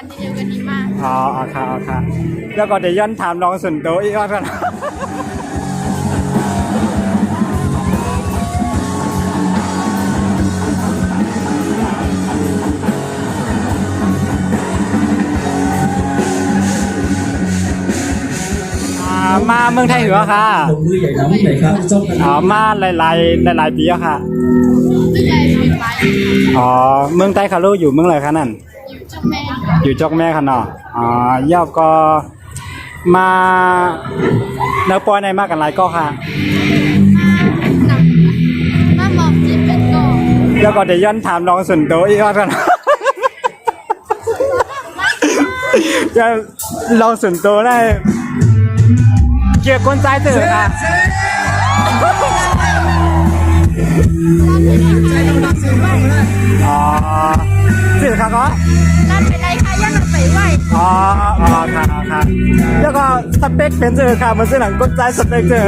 วันที่เดียวกันนี้มากอ๋อค่ะค่ะแล้วก็เดี๋ยวย้อนถามน้องส่วนตัวอีกว่ากันมาเมืองไทยเหรอค่ะมือใหญ่น้ำใหญ่ครับจ้องกันอ๋อมาหลายปีแล้วค่ะผู้ใหญ่เป็นไปอ๋อเมืองไทยค่ะลูกอยู่เมืองอะไรคะนั่นอยู่จกแม่อยู่จกแม่ค่ะเนาะอ๋อย่อก็มาเนื้อปอยในมากกันหลายก็ค่ะมาบอกจิตเป็นก่อแล้วก็เดี๋ยวย้อนถามน้องส่วนตัวอีกว่ากันจะลองส่วนตัวได้เกี่ยวกับใจเถอะค่ะอ๋อสื่อค่ะก็นั่นเป็นไรคะย่ามันไปไหวอ๋อค่ะแล้วก็สเปคเป็นเจอค่ะมันสื่อหลังก้นใจสเปคเจอ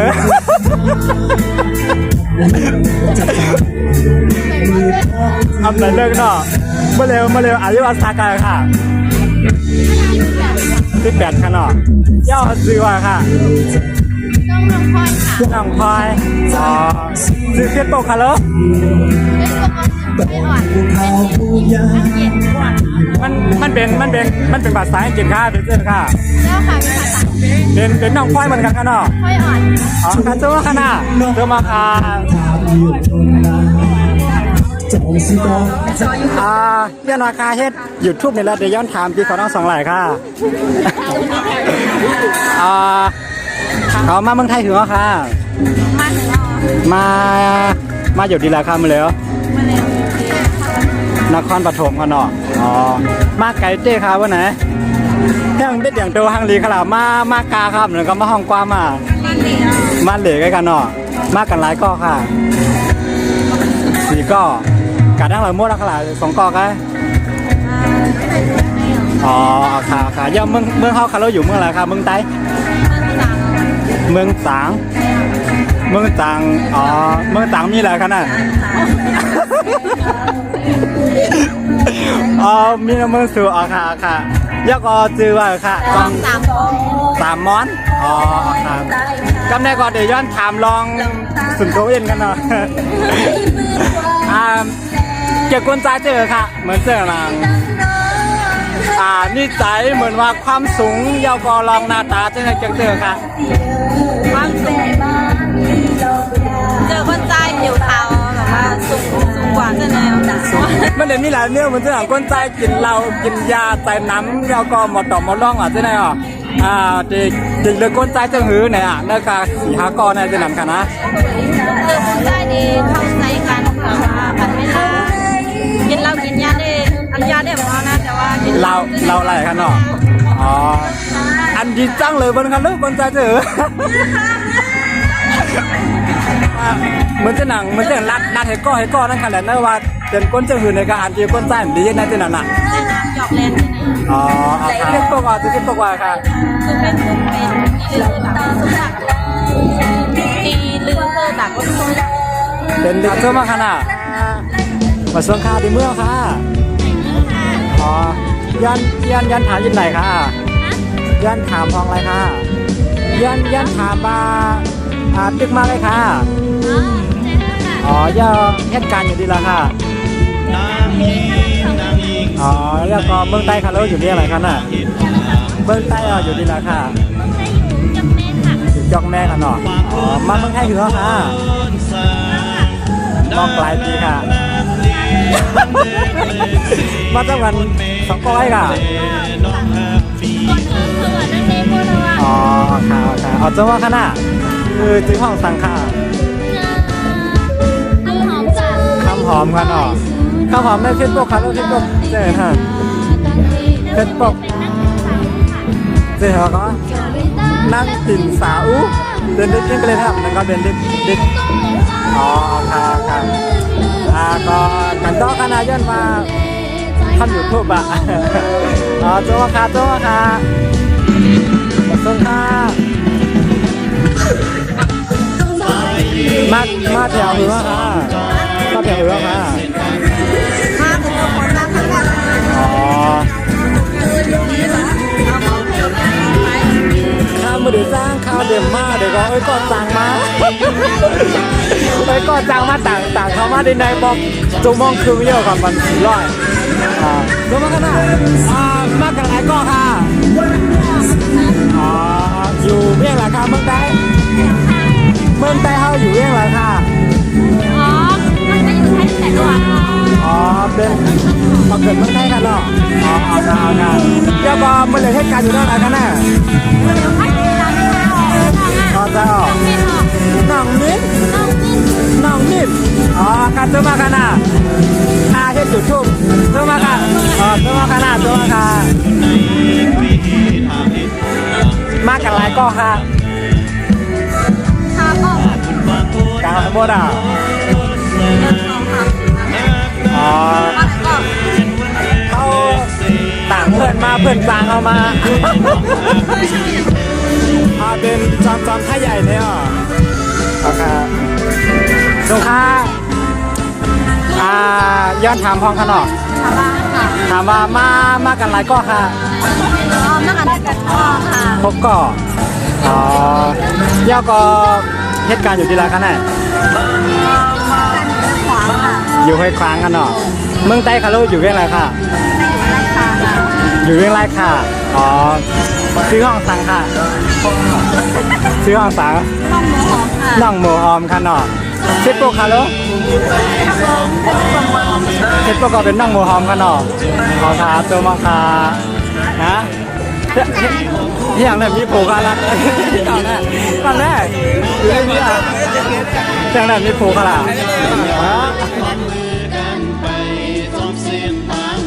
ทำอะไรเลิกเนาะมาเร็วอายุอาสากันค่ะ18ค่ะเนาะย่อซื้อว่าค่ะน้องพลอยค่ะน้องพลอยอ๋อซื้อเฟซบุ๊กค่ะเหรอเป็นปกติไม่อ่อนเป็นเย็นกว่ามันเป็นภาษาอังกฤษค่ะเป็นเจ้าค่ะแล้วค่ะเป็นภาษาเป็นน้องพลอยเหมือนกันค่ะเนาะพลอยอ่อนอ๋อค่ะเจ้าค่ะน่ะเจ้ามาค่ะย้อนราคาเฮ็ดยูทูบนี่แหละเดี๋ยวย้อนถามพี่เขาทั้งสองหลายค่ะเขามาเมืองไทยถึงแล้วค่ะมาถึงแล้วมาอยู่ดีแล้วค่ะมาแล้วนครปฐมกันเนาะอ๋อมาไก่เต้ค่ะวันไหนแค่เป็นอย่างตัวฮังลีขลามากาครับแล้วก็มาห้องกว้างมาเหล่กันเนาะมากันหลายก้อค่ะ4ก้อกาดั้งหลายมดแล้วขลา2ก้อกันอ๋อค่ะย่าเมืองเขาค่ะเราอยู่เมืองอะไรครับเมืองไต้เมืองตางอ๋อเมืองตางมีอะไรคะน่ะอ๋อมีน้ำเมืองสู่อ๋อค่ะยกอจือว่าค่ะ3 ม้อนอ๋อค่ะกำเนิดก่อนเดี๋ยวย้อนถามลองสุนทรเย็นกันหน่อยเกี่ยวกับใจเจอค่ะเหมือนเจอหลังนิสัยเหมือนว่าความสูงยาวกอลองหน้าตาจะไงเจอค่ะความสูงเจอคนใจผิวขาวแบบว่าสูงกว่าจะแนวมันเดี๋ยวมีหลายเนี่ยมันจะหลังคนใจกินเหล้ากินยาใส่น้ำยาวกอหมดต่อหมดร่องจะไงเด็กเลือกคนใจจะหื้อเนี่ยเนื้อกา4-5 กอเนี่ยจะหนำกันนะเจอคนใจดีเข้าใจกันแบบว่ากันไม่ได้กินเหล้ากินยาได้อันยาได้บอกนะแต่ว่ากินเราอะไรกันเนาะอ๋ออันดีจังเลยบนคันลูกคนใจเจอเหมือนจะหนังเหมือนจะนัดให้ก้อนั่นค่ะแหละนะว่าเป็นก้นจะหืนในการอ่านที่ก้นใจดีนั่นที่นั่นน่ะจอกเลนอ๋อค่ะเป็นตัวว่าจะตัวว่าค่ะคือเป็นที่ลืมตาสุนัขที่ลืมเตอร์ตากก็คือเป็นเด็กเชื่อมาขนาดมาส่งข่าวที่เมืองค่ะอ๋อยันถามยินไหนค่ะยันถามพองอะไรค่ะยันถามมาตึกมาเลยค่ะอ๋อย่าเหตุการณ์อยู่ดีละค่ะอ๋อแล้วก็เมืองใต้ค่ะแล้วอยู่ที่อะไรคะน่ะเมืองใต้อยู่ดีละค่ะจอกแม่ค่ะเนาะอ๋อมาเมืองไทยอยู่แล้วค่ะมองปลายปีค่ะมาตั้งวัน2 ก้อยค่ะอ๋อค่ะเอาจังว่าขนาดคือจึงห้องสังค่ะคำหอมค่ะเนาะคำหอมในเฟซบุ๊กค่ะแล้วเฟซบุ๊กเจอค่ะเฟซบุ๊กเจอเหรอนั่งติ่นสาวเดินเด็กกันเลยครับแล้วก็เดินเด็กอ๋อค่ะก็กันต่อขนาดย้อนมาทำยูทูบอ๋อจังว่าค่ะขอบคุณค่ะมาแถวหรือว่าค่ะมาแถวหรือว่าค่ะมาถึงคนนั่งกันอ๋อ ต็มมากเดี๋ยวก็เอ้ยก็จังมาเอ้ยก็จังมาต่างเขามาในในบอกจุมองคือเยอะกว่ามัน400ดูมากันนะมากันหลายก็ค่ะอยู่เวียงหลังค่ะเมืองใต้เขาอยู่เวียงหลังค่ะ อ๋อมันจะอยู่ไทยแต่ก่อน เป็นมาเกิดเมืองไทยกันเนาะเอากันเดี๋ยวก็มันเลยเหตุการณ์อยู่ด้านไหนกันแน่ก็จะน้องมิ้นกันตัวมากันนะเฮ็ดจุดทุ่มตัวมากันตัวมากันนะตัวมากันมากันหลายก็ค่ะกลางหมดเขาต่างเพื่อนมาเพื่อนจางเอามาเป็นจอมท่าใหญ่เนี่ยโอเคตรงค่าย้อนถามพ้องขนอกถามว่ามากันหลายก็ค่ะมากันกันก็ค่ะพบก็ย่อก็เหตุการณ์อยู่ที่ไรกันแน่อยู่ให้คว้างกันเนาะเมืองใต้คารุอยู่เรื่องอะไรค่ะอยู่เรื่องไรค่ะซื้อห้องสังค่ะซื้อห้องสังน้องโมหอมค่ะเนาะเช็ดโปคารุเช็ดโปก็เป็นน้องโมหอมค่ะเนาะขอท้าตัวมังคานะที่อย่างนั้นมีโผล่กันละก่อนแรกอยู่ในนี้อย่างนั้นมีโผล่กันละพร้อมมือกันไปซ้อมเส้นทาง